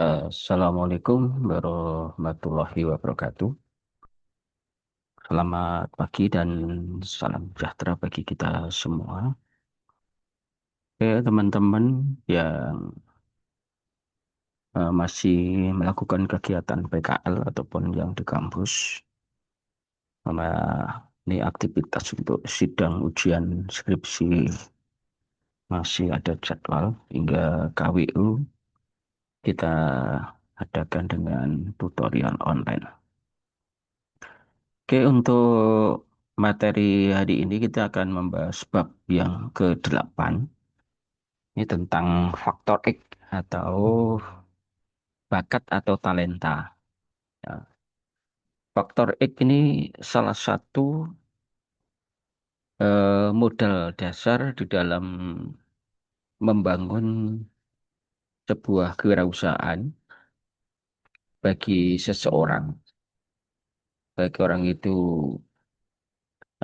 Assalamualaikum warahmatullahi wabarakatuh. Selamat pagi dan salam sejahtera bagi kita semua. Oke, teman-teman yang masih melakukan kegiatan PKL ataupun yang di kampus, sama ini aktivitas untuk sidang ujian skripsi masih ada jadwal hingga KWU kita adakan dengan tutorial online. Oke, untuk materi hari ini kita akan membahas bab yang ke-8. Ini tentang faktor X atau bakat atau talenta. Ya, faktor X ini salah satu modal dasar di dalam membangun sebuah kewirausahaan bagi seseorang. Bagi orang itu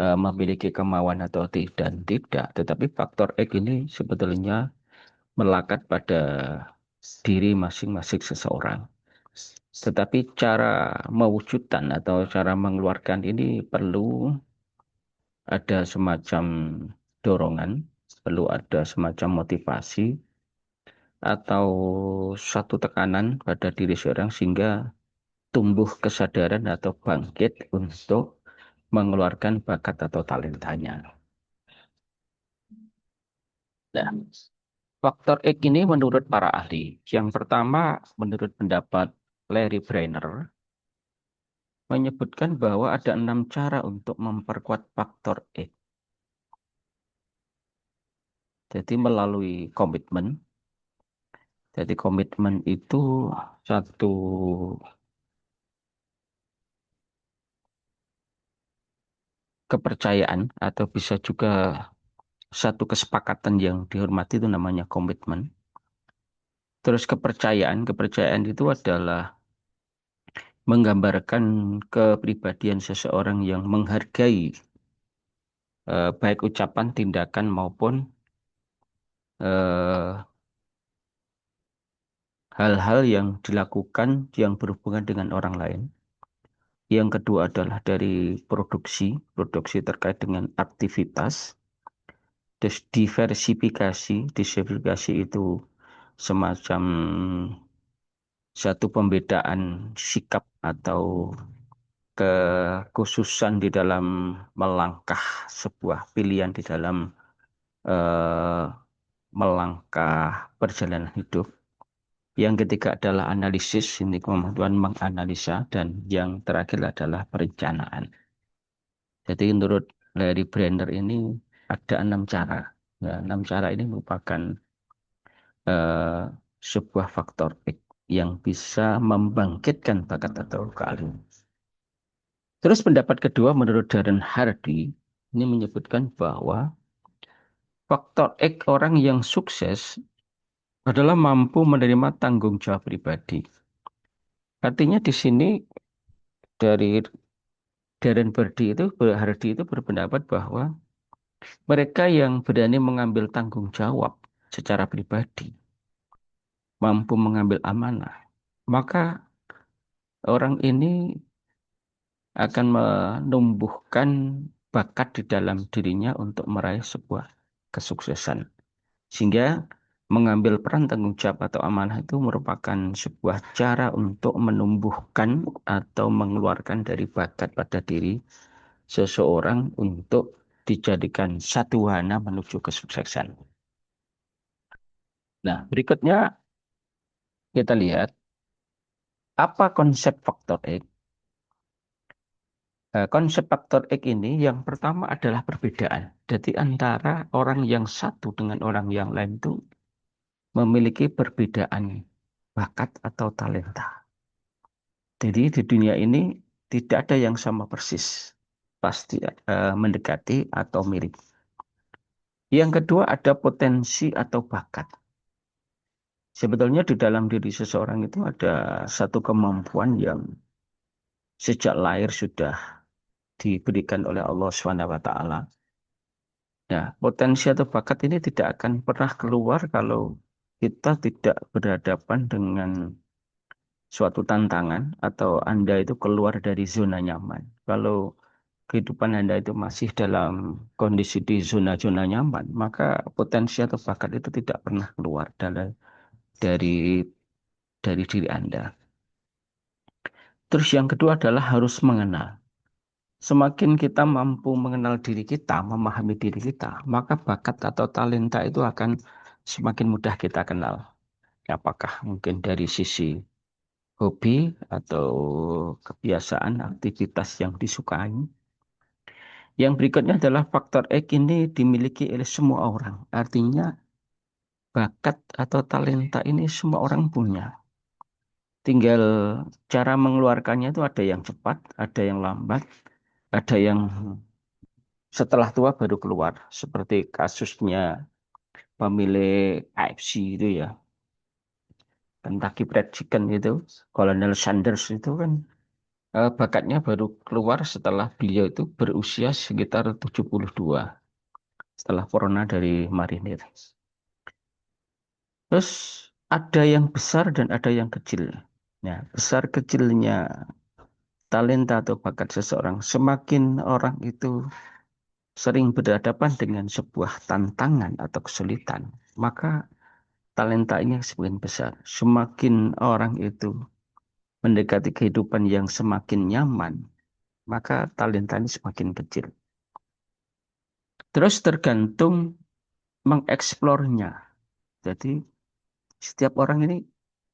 memiliki kemauan atau dan tidak, tetapi faktor X ini sebetulnya melekat pada diri masing-masing seseorang. Tetapi cara mewujudkan atau cara mengeluarkan ini perlu ada semacam dorongan, perlu ada semacam motivasi atau satu tekanan pada diri seorang sehingga tumbuh kesadaran atau bangkit untuk mengeluarkan bakat atau talentanya. Nah, faktor X ini menurut para ahli. Yang pertama, menurut pendapat Larry Brenner, menyebutkan bahwa ada 6 cara untuk memperkuat faktor X. Jadi melalui komitmen. Jadi komitmen itu satu kepercayaan atau bisa juga satu kesepakatan yang dihormati itu namanya komitmen. Terus kepercayaan itu adalah menggambarkan kepribadian seseorang yang menghargai baik ucapan, tindakan maupun eh, hal-hal yang dilakukan yang berhubungan dengan orang lain. Yang kedua adalah dari produksi terkait dengan aktivitas. Terus diversifikasi itu semacam satu pembedaan sikap atau kekhususan di dalam melangkah sebuah pilihan di dalam eh, melangkah perjalanan hidup. Yang ketiga adalah analisis, ini kemampuan menganalisa, dan yang terakhir adalah perencanaan. Jadi menurut Larry Brenner ini ada 6 cara. Ya, 6 cara ini merupakan eh, sebuah faktor X yang bisa membangkitkan bakat atau keahlian. Terus pendapat kedua menurut Darren Hardy ini menyebutkan bahwa faktor X orang yang sukses adalah mampu menerima tanggung jawab pribadi. Artinya di sini dari Hardy itu berpendapat bahwa mereka yang berani mengambil tanggung jawab secara pribadi, mampu mengambil amanah, maka orang ini akan menumbuhkan bakat di dalam dirinya untuk meraih sebuah kesuksesan. Sehingga mengambil peran tanggung jawab atau amanah itu merupakan sebuah cara untuk menumbuhkan atau mengeluarkan dari bakat pada diri seseorang untuk dijadikan satu wahana menuju kesuksesan. Nah, berikutnya kita lihat apa konsep faktor X. Konsep faktor X ini yang pertama adalah perbedaan. Jadi antara orang yang satu dengan orang yang lain itu memiliki perbedaan bakat atau talenta. Jadi di dunia ini tidak ada yang sama persis. Pasti mendekati atau mirip. Yang kedua ada potensi atau bakat. Sebetulnya di dalam diri seseorang itu ada satu kemampuan yang sejak lahir sudah diberikan oleh Allah SWT. Nah, potensi atau bakat ini tidak akan pernah keluar kalau kita tidak berhadapan dengan suatu tantangan atau Anda itu keluar dari zona nyaman. Kalau kehidupan Anda itu masih dalam kondisi di zona-zona nyaman, maka potensi atau bakat itu tidak pernah keluar dari dari diri Anda. Terus yang kedua adalah harus mengenal. Semakin kita mampu mengenal diri kita, memahami diri kita, maka bakat atau talenta itu akan semakin mudah kita kenal. Apakah mungkin dari sisi hobi atau kebiasaan, aktivitas yang disukai. Yang berikutnya adalah faktor X ini dimiliki oleh semua orang. Artinya bakat atau talenta ini semua orang punya. Tinggal cara mengeluarkannya itu ada yang cepat, ada yang lambat, ada yang setelah tua baru keluar. Seperti kasusnya pemilik KFC itu ya. Kentucky Fried Chicken itu. Colonel Sanders itu kan bakatnya baru keluar setelah beliau itu berusia sekitar 72. Setelah corona dari marinir. Terus ada yang besar dan ada yang kecil. Nah, besar kecilnya talenta atau bakat seseorang, semakin orang itu sering berhadapan dengan sebuah tantangan atau kesulitan, maka talenta ini semakin besar. Semakin orang itu mendekati kehidupan yang semakin nyaman, maka talenta ini semakin kecil. Terus tergantung mengeksplornya. Jadi setiap orang ini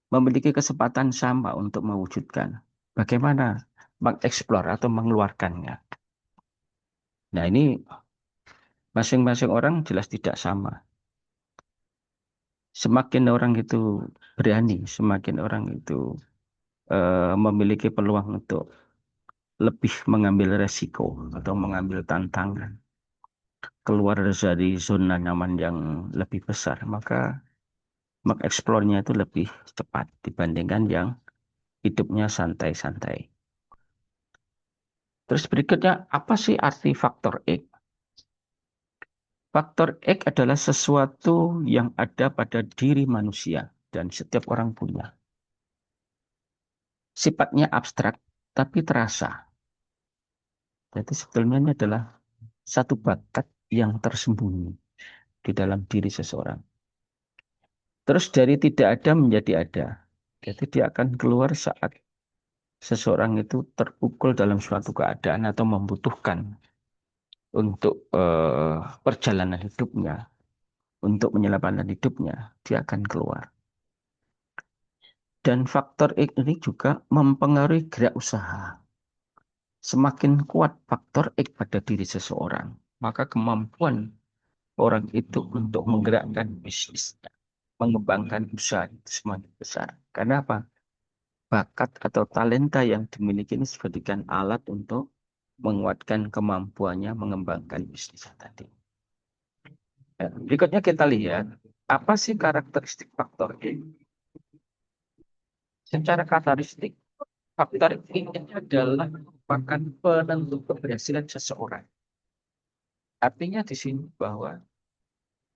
memiliki kesempatan sama untuk mewujudkan. Bagaimana mengeksplor atau mengeluarkannya. Nah ini masing-masing orang jelas tidak sama. Semakin orang itu berani, semakin orang itu memiliki peluang untuk lebih mengambil resiko atau mengambil tantangan. Keluar dari zona nyaman yang lebih besar, maka mengeksplornya itu lebih cepat dibandingkan yang hidupnya santai-santai. Terus berikutnya, apa sih arti faktor X? Faktor X adalah sesuatu yang ada pada diri manusia dan setiap orang punya. Sifatnya abstrak, tapi terasa. Jadi sebetulnya ini adalah satu bakat yang tersembunyi di dalam diri seseorang. Terus dari tidak ada menjadi ada. Jadi dia akan keluar saat seseorang itu terpukul dalam suatu keadaan atau membutuhkan untuk perjalanan hidupnya, untuk menyelamatkan hidupnya, dia akan keluar. Dan faktor X ini juga mempengaruhi gerak usaha. Semakin kuat faktor X pada diri seseorang, maka kemampuan orang itu untuk menggerakkan bisnisnya, mengembangkan usaha itu semakin besar. Karena apa? Bakat atau talenta yang dimiliki ini dijadikan alat untuk menguatkan kemampuannya mengembangkan bisnisnya tadi. Berikutnya kita lihat, apa sih karakteristik faktor X? Secara karakteristik, faktor ini adalah merupakan penentu keberhasilan seseorang. Artinya di sini bahwa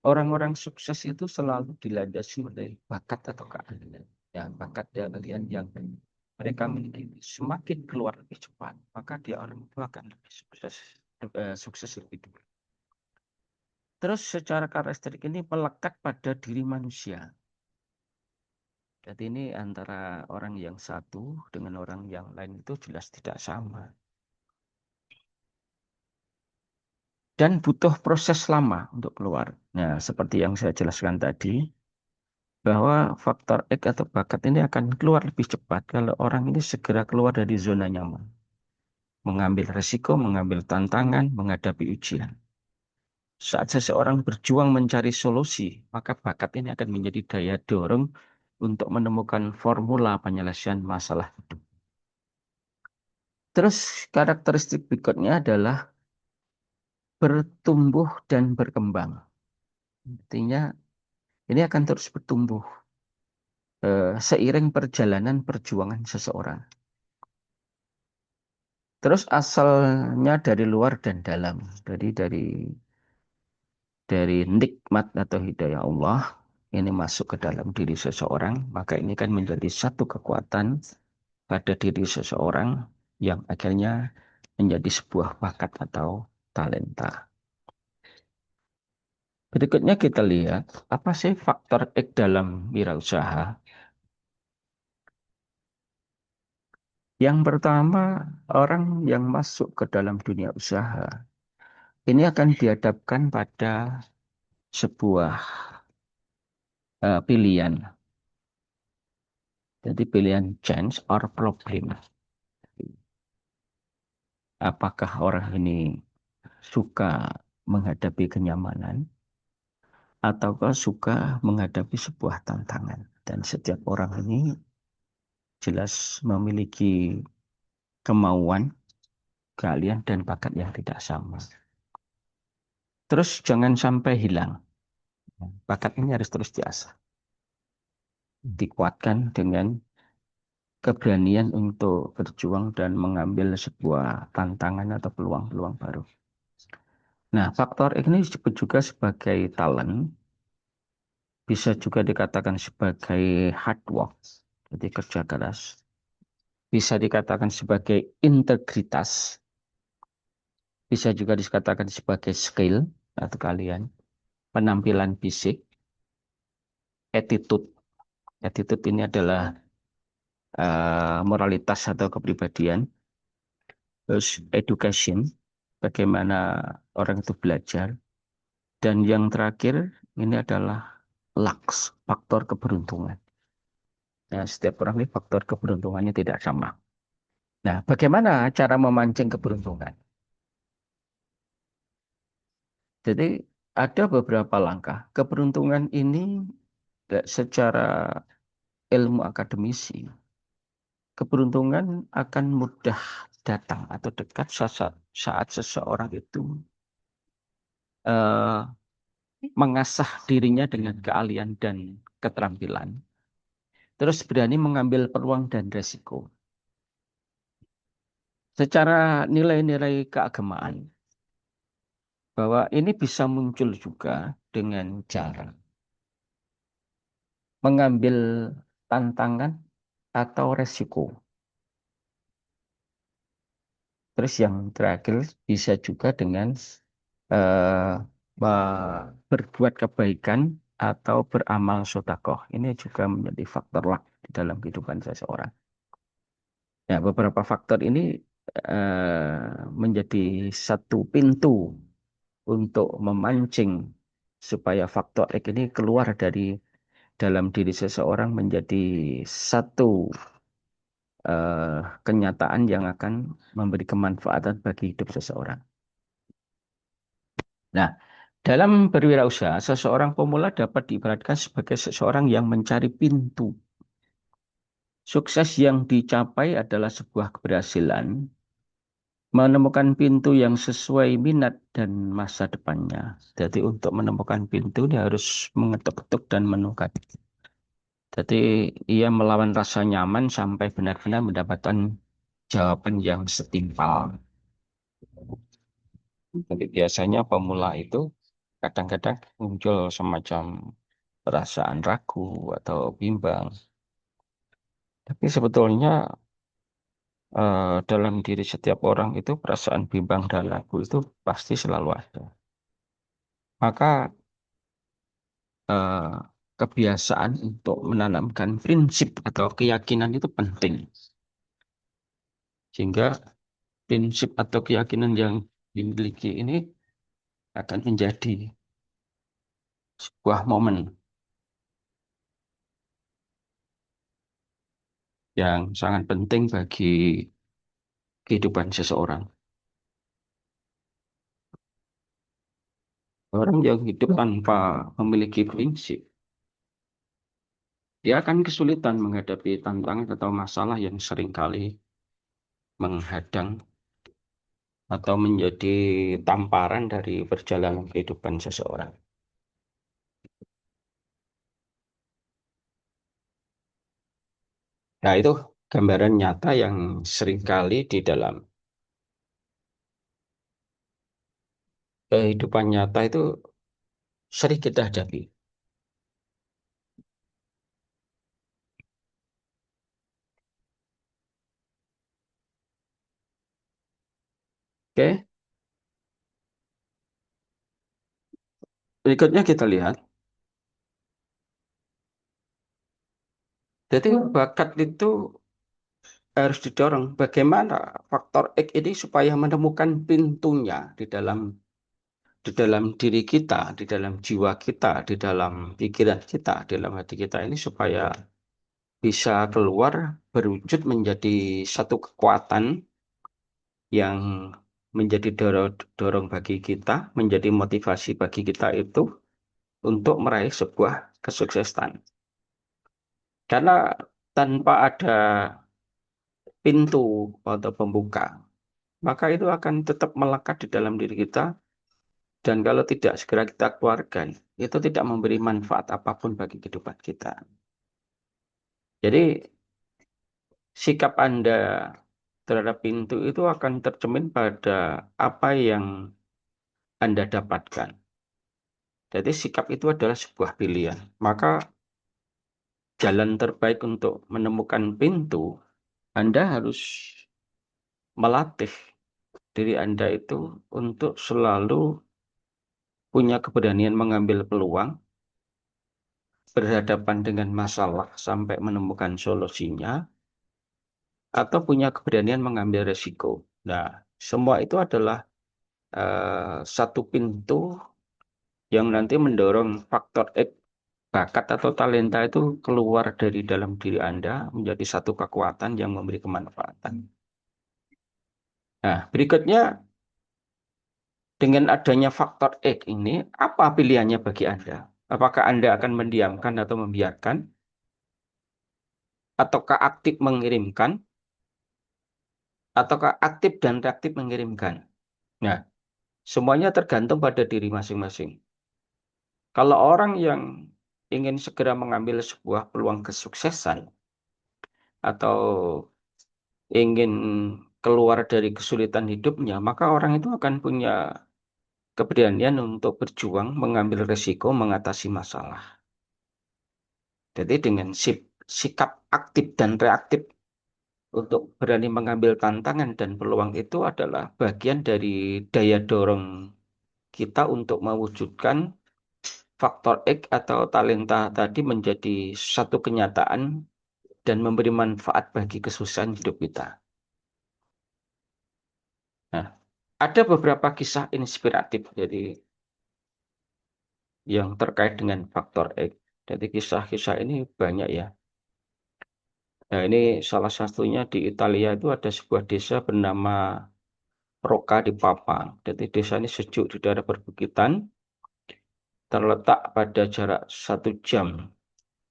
orang-orang sukses itu selalu dilandasi oleh bakat atau keahlian. Ya, bakat dan keahlian yang mereka miliki semakin keluar lebih cepat, maka dia orang itu akan lebih sukses lebih dulu. Terus secara karakteristik ini melekat pada diri manusia. Jadi ini antara orang yang satu dengan orang yang lain itu jelas tidak sama. Dan butuh proses lama untuk keluar. Nah, seperti yang saya jelaskan tadi, bahwa faktor X atau bakat ini akan keluar lebih cepat kalau orang ini segera keluar dari zona nyaman. Mengambil resiko, mengambil tantangan, menghadapi ujian. Saat seseorang berjuang mencari solusi, maka bakat ini akan menjadi daya dorong untuk menemukan formula penyelesaian masalah hidup. Terus karakteristik berikutnya adalah bertumbuh dan berkembang. Artinya ini akan terus bertumbuh seiring perjalanan perjuangan seseorang. Terus asalnya dari luar dan dalam. Jadi dari nikmat atau hidayah Allah ini masuk ke dalam diri seseorang, maka ini kan menjadi satu kekuatan pada diri seseorang yang akhirnya menjadi sebuah bakat atau talenta. Berikutnya kita lihat apa sih faktor X dalam wirausaha. Yang pertama, orang yang masuk ke dalam dunia usaha ini akan dihadapkan pada sebuah pilihan. Jadi pilihan chance or problem. Apakah orang ini suka menghadapi kenyamanan ataukah suka menghadapi sebuah tantangan. Dan setiap orang ini jelas memiliki kemauan, keahlian, dan bakat yang tidak sama. Terus jangan sampai hilang. Bakat ini harus terus diasah. Dikuatkan dengan keberanian untuk berjuang dan mengambil sebuah tantangan atau peluang-peluang baru. Nah, faktor ini disebut juga sebagai talent, bisa juga dikatakan sebagai hard work, jadi kerja keras. Bisa dikatakan sebagai integritas, bisa juga dikatakan sebagai skill atau kalian, penampilan fisik, attitude. Attitude ini adalah moralitas atau kepribadian. Terus education, bagaimana orang itu belajar. Dan yang terakhir ini adalah luck, faktor keberuntungan. Nah, setiap orang ini faktor keberuntungannya tidak sama. Nah, bagaimana cara memancing keberuntungan? Jadi ada beberapa langkah. Keberuntungan ini secara ilmu akademisi, keberuntungan akan mudah datang atau dekat saat seseorang itu eh, mengasah dirinya dengan keahlian dan keterampilan. Terus berani mengambil peluang dan resiko. Secara nilai-nilai keagamaan, bahwa ini bisa muncul juga dengan cara mengambil tantangan atau resiko. Terus yang terakhir bisa juga dengan eh, berbuat kebaikan atau beramal sodakoh. Ini juga menjadi faktor luck di dalam kehidupan seseorang. Ya, beberapa faktor ini menjadi satu pintu untuk memancing supaya faktor X ini keluar dari dalam diri seseorang menjadi satu kenyataan yang akan memberi kemanfaatan bagi hidup seseorang. Nah, dalam berwirausaha, seseorang pemula dapat diibaratkan sebagai seseorang yang mencari pintu. Sukses yang dicapai adalah sebuah keberhasilan, menemukan pintu yang sesuai minat dan masa depannya. Jadi untuk menemukan pintu, dia harus mengetuk-ketuk dan menukat. Jadi ia melawan rasa nyaman sampai benar-benar mendapatkan jawaban yang setimpal. Jadi biasanya pemula itu kadang-kadang muncul semacam perasaan ragu atau bimbang. Tapi sebetulnya dalam diri setiap orang itu perasaan bimbang dan ragu itu pasti selalu ada. Maka eh, kebiasaan untuk menanamkan prinsip atau keyakinan itu penting. Sehingga prinsip atau keyakinan yang dimiliki ini akan menjadi sebuah momen yang sangat penting bagi kehidupan seseorang. Orang yang hidup tanpa memiliki prinsip, dia akan kesulitan menghadapi tantangan atau masalah yang seringkali menghadang atau menjadi tamparan dari perjalanan kehidupan seseorang. Nah, itu gambaran nyata yang seringkali di dalam kehidupan nyata itu sering kita hadapi. Oke, berikutnya kita lihat. Jadi bakat itu harus didorong. Bagaimana faktor X ini supaya menemukan pintunya di dalam diri kita, di dalam jiwa kita, di dalam pikiran kita, di dalam hati kita ini supaya bisa keluar berwujud menjadi satu kekuatan yang menjadi dorong bagi kita, menjadi motivasi bagi kita itu untuk meraih sebuah kesuksesan. Karena tanpa ada pintu atau pembuka, maka itu akan tetap melekat di dalam diri kita dan kalau tidak segera kita keluarkan, itu tidak memberi manfaat apapun bagi kehidupan kita. Jadi sikap Anda terhadap pintu itu akan tercermin pada apa yang Anda dapatkan. Jadi sikap itu adalah sebuah pilihan. Maka jalan terbaik untuk menemukan pintu, Anda harus melatih diri Anda itu untuk selalu punya keberanian mengambil peluang, berhadapan dengan masalah sampai menemukan solusinya, atau punya keberanian mengambil resiko. Nah, semua itu adalah satu pintu yang nanti mendorong faktor X, bakat atau talenta itu keluar dari dalam diri Anda menjadi satu kekuatan yang memberi kemanfaatan. Nah, berikutnya dengan adanya faktor X ini, apa pilihannya bagi Anda? Apakah Anda akan mendiamkan atau membiarkan? Ataukah aktif mengirimkan? Ataukah aktif dan reaktif mengirimkan? Nah, semuanya tergantung pada diri masing-masing. Kalau orang yang ingin segera mengambil sebuah peluang kesuksesan atau ingin keluar dari kesulitan hidupnya, maka orang itu akan punya keberanian untuk berjuang, mengambil risiko, mengatasi masalah. Jadi dengan sikap aktif dan reaktif untuk berani mengambil tantangan dan peluang itu adalah bagian dari daya dorong kita untuk mewujudkan faktor X atau talenta tadi menjadi satu kenyataan dan memberi manfaat bagi kesusahan hidup kita. Nah, ada beberapa kisah inspiratif jadi yang terkait dengan faktor X. Jadi kisah-kisah ini banyak ya. Nah, ini salah satunya di Italia itu ada sebuah desa bernama Rocca di Papa. Jadi desa ini sejuk di daerah perbukitan, terletak pada jarak 1 jam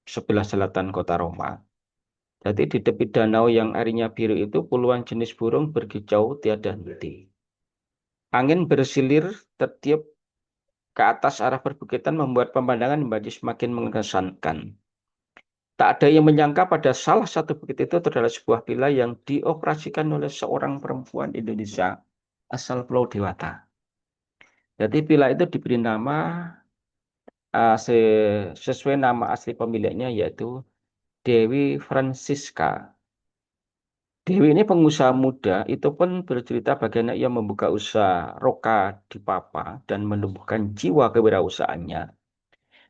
sebelah selatan kota Roma. Jadi di tepi danau yang airnya biru itu puluhan jenis burung berkicau tiada henti. Angin bersilir tertiup ke atas arah perbukitan membuat pemandangan menjadi semakin mengesankan. Tak ada yang menyangka pada salah satu bukit itu terdapat sebuah villa yang dioperasikan oleh seorang perempuan Indonesia asal Pulau Dewata. Jadi villa itu diberi nama sesuai nama asli pemiliknya yaitu Dewi Francisca. Dewi ini pengusaha muda, itu pun bercerita bagaimana ia membuka usaha roka di Papa dan menumbuhkan jiwa kewirausahaannya.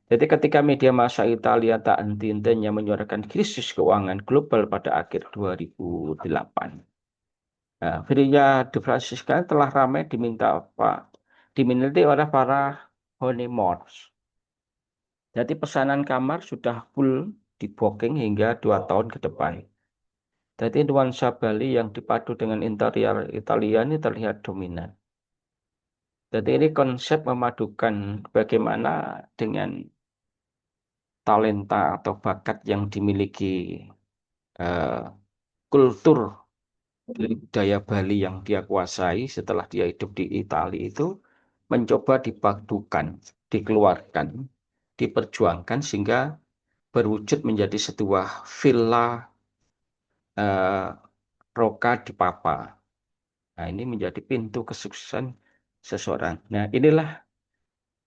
Jadi ketika media massa Italia tak henti-hentinya menyuarakan krisis keuangan global pada akhir 2008. Nah, Villa de Francisca telah ramai diminati oleh para honeymooners. Jadi pesanan kamar sudah full di booking hingga 2 tahun ke depan. Jadi nuansa Bali yang dipadu dengan interior Italia ini terlihat dominan. Jadi ini konsep memadukan bagaimana dengan talenta atau bakat yang dimiliki eh, kultur budaya Bali yang dia kuasai setelah dia hidup di Italia itu mencoba dipadukan, dikeluarkan, diperjuangkan sehingga berwujud menjadi sebuah villa eh, Roka Dipapa. Nah, ini menjadi pintu kesuksesan seseorang. Nah, inilah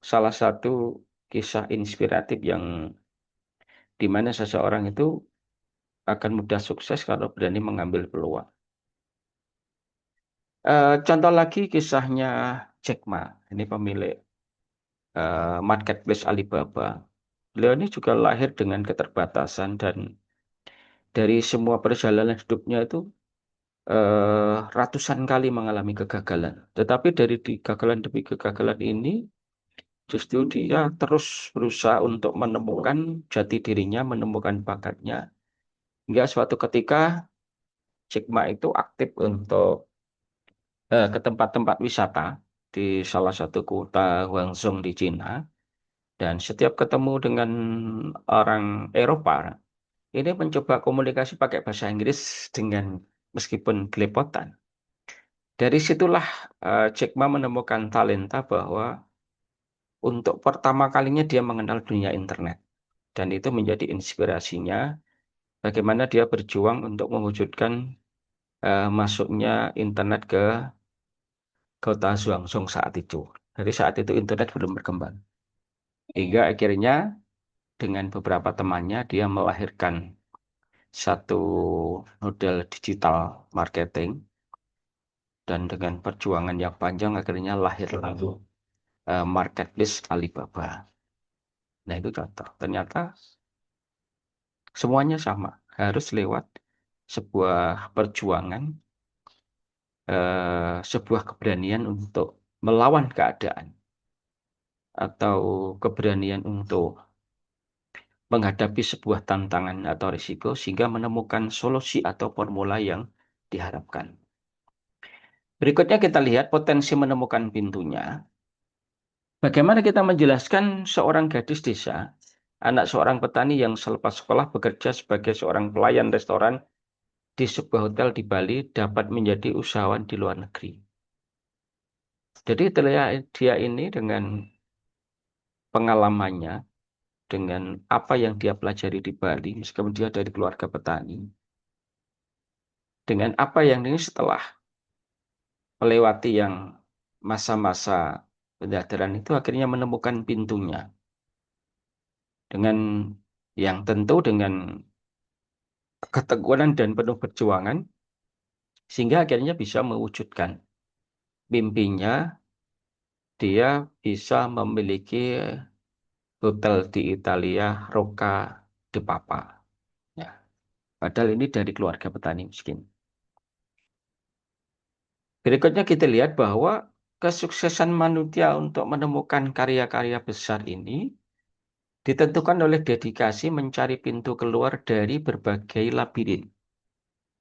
salah satu kisah inspiratif yang di mana seseorang itu akan mudah sukses kalau berani mengambil peluang. Contoh lagi kisahnya Jack Ma, ini pemilik marketplace Alibaba. Beliau ini juga lahir dengan keterbatasan dan dari semua perjalanan hidupnya itu ratusan kali mengalami kegagalan. Tetapi dari kegagalan demi kegagalan ini, justru dia terus berusaha untuk menemukan jati dirinya, menemukan bakatnya. Hingga suatu ketika Jack Ma itu aktif untuk ke tempat-tempat wisata di salah satu kota Guangzhou di Cina. Dan setiap ketemu dengan orang Eropa, ini mencoba komunikasi pakai bahasa Inggris dengan meskipun belepotan. Dari situlah Jack Ma menemukan talenta bahwa untuk pertama kalinya dia mengenal dunia internet. Dan itu menjadi inspirasinya bagaimana dia berjuang untuk mewujudkan masuknya internet ke kota Zhuangzhou saat itu. Dari saat itu internet belum berkembang. Hingga akhirnya dengan beberapa temannya dia melahirkan satu model digital marketing dan dengan perjuangan yang panjang akhirnya lahir lalu marketplace Alibaba. Nah itu contoh. Ternyata semuanya sama. Harus lewat sebuah perjuangan, sebuah keberanian untuk melawan keadaan atau keberanian untuk menghadapi sebuah tantangan atau risiko sehingga menemukan solusi atau formula yang diharapkan. Berikutnya kita lihat potensi menemukan pintunya. Bagaimana kita menjelaskan seorang gadis desa, anak seorang petani yang selepas sekolah bekerja sebagai seorang pelayan restoran di sebuah hotel di Bali dapat menjadi usahawan di luar negeri. Jadi dia ini dengan pengalamannya, dengan apa yang dia pelajari di Bali, meskipun dia dari keluarga petani, dengan apa yang ini setelah melewati yang masa-masa pendadaran itu akhirnya menemukan pintunya. Dengan yang tentu dengan ketekunan dan penuh perjuangan, sehingga akhirnya bisa mewujudkan mimpinya, dia bisa memiliki hotel di Italia, Rocca di Papa. Ya. Padahal ini dari keluarga petani miskin. Berikutnya kita lihat bahwa kesuksesan manusia untuk menemukan karya-karya besar ini ditentukan oleh dedikasi mencari pintu keluar dari berbagai labirin.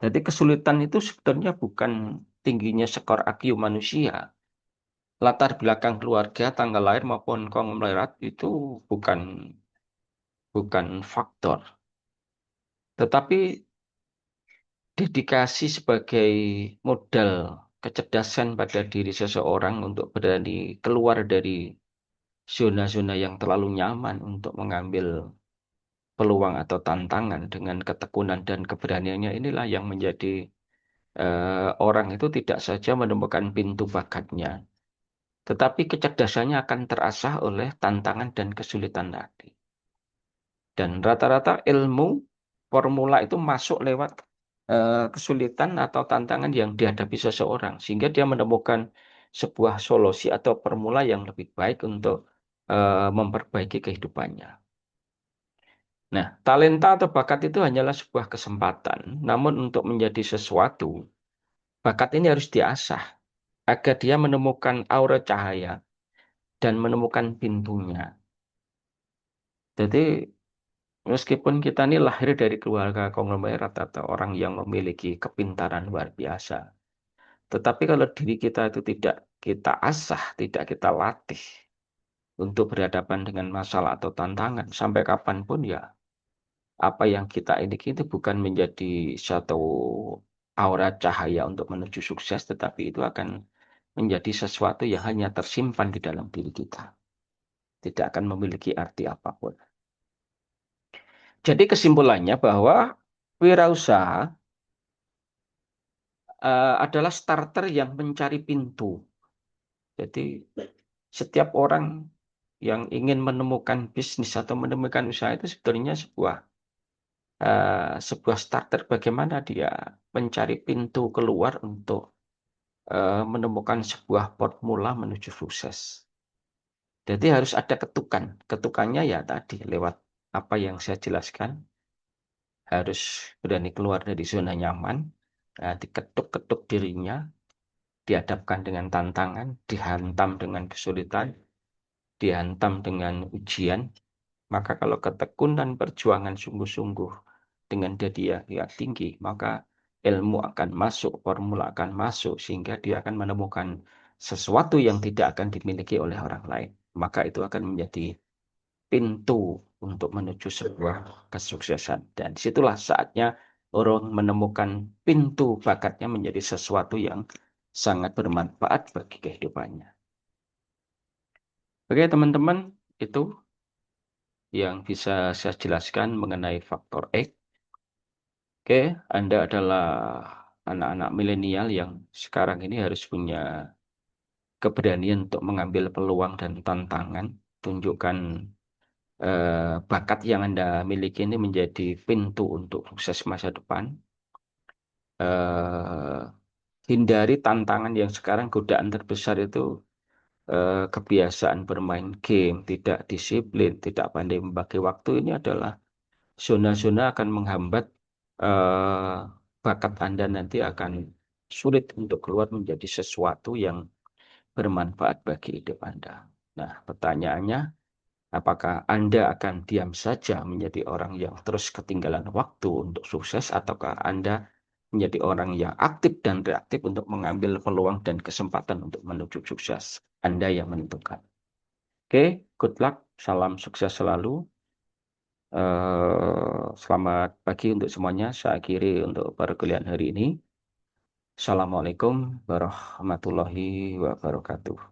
Jadi kesulitan itu sebetulnya bukan tingginya skor IQ manusia. Latar belakang keluarga, tanggal lahir maupun konglomerat itu bukan bukan faktor. Tetapi dedikasi sebagai modal kecerdasan pada diri seseorang untuk berani keluar dari zona-zona yang terlalu nyaman untuk mengambil peluang atau tantangan dengan ketekunan dan keberaniannya inilah yang menjadi orang itu tidak saja menemukan pintu bakatnya, tetapi kecerdasannya akan terasah oleh tantangan dan kesulitan tadi. Dan rata-rata ilmu formula itu masuk lewat kesulitan atau tantangan yang dihadapi seseorang, sehingga dia menemukan sebuah solusi atau formula yang lebih baik untuk memperbaiki kehidupannya. Nah, talenta atau bakat itu hanyalah sebuah kesempatan, namun untuk menjadi sesuatu, bakat ini harus diasah agar dia menemukan aura cahaya dan menemukan pintunya. Jadi meskipun kita ini lahir dari keluarga konglomerat atau orang yang memiliki kepintaran luar biasa, tetapi kalau diri kita itu tidak kita asah, tidak kita latih untuk berhadapan dengan masalah atau tantangan, sampai kapanpun ya, apa yang kita miliki itu bukan menjadi satu aura cahaya untuk menuju sukses, tetapi itu akan menjadi sesuatu yang hanya tersimpan di dalam diri kita. Tidak akan memiliki arti apapun. Jadi kesimpulannya bahwa wirausaha adalah starter yang mencari pintu. Jadi setiap orang yang ingin menemukan bisnis atau menemukan usaha itu sebetulnya sebuah starter bagaimana dia mencari pintu keluar untuk menemukan sebuah formula menuju sukses. Jadi harus ada ketukan. Ketukannya ya tadi lewat apa yang saya jelaskan, harus berani keluar dari zona nyaman, diketuk-ketuk dirinya, dihadapkan dengan tantangan, dihantam dengan kesulitan, dihantam dengan ujian. Maka kalau ketekunan perjuangan sungguh-sungguh dengan dia yang tinggi, maka ilmu akan masuk, formula akan masuk, sehingga dia akan menemukan sesuatu yang tidak akan dimiliki oleh orang lain. Maka itu akan menjadi pintu untuk menuju sebuah kesuksesan. Dan disitulah saatnya orang menemukan pintu bakatnya menjadi sesuatu yang sangat bermanfaat bagi kehidupannya. Oke, teman-teman, itu yang bisa saya jelaskan mengenai faktor X. Oke, Anda adalah anak-anak milenial yang sekarang ini harus punya keberanian untuk mengambil peluang dan tantangan. Tunjukkan bakat yang Anda miliki ini menjadi pintu untuk sukses masa depan. Eh, Hindari tantangan yang sekarang godaan terbesar itu kebiasaan bermain game, tidak disiplin, tidak pandai membagi waktu. Ini adalah zona-zona akan menghambat eh, bakat Anda nanti akan sulit untuk keluar menjadi sesuatu yang bermanfaat bagi hidup Anda. Nah, pertanyaannya, apakah Anda akan diam saja menjadi orang yang terus ketinggalan waktu untuk sukses, ataukah Anda menjadi orang yang aktif dan reaktif untuk mengambil peluang dan kesempatan untuk menuju sukses? Anda yang menentukan. Oke, good luck. Salam sukses selalu. Selamat pagi untuk semuanya. Saya akhiri untuk perkuliahan hari ini. Assalamualaikum warahmatullahi wabarakatuh.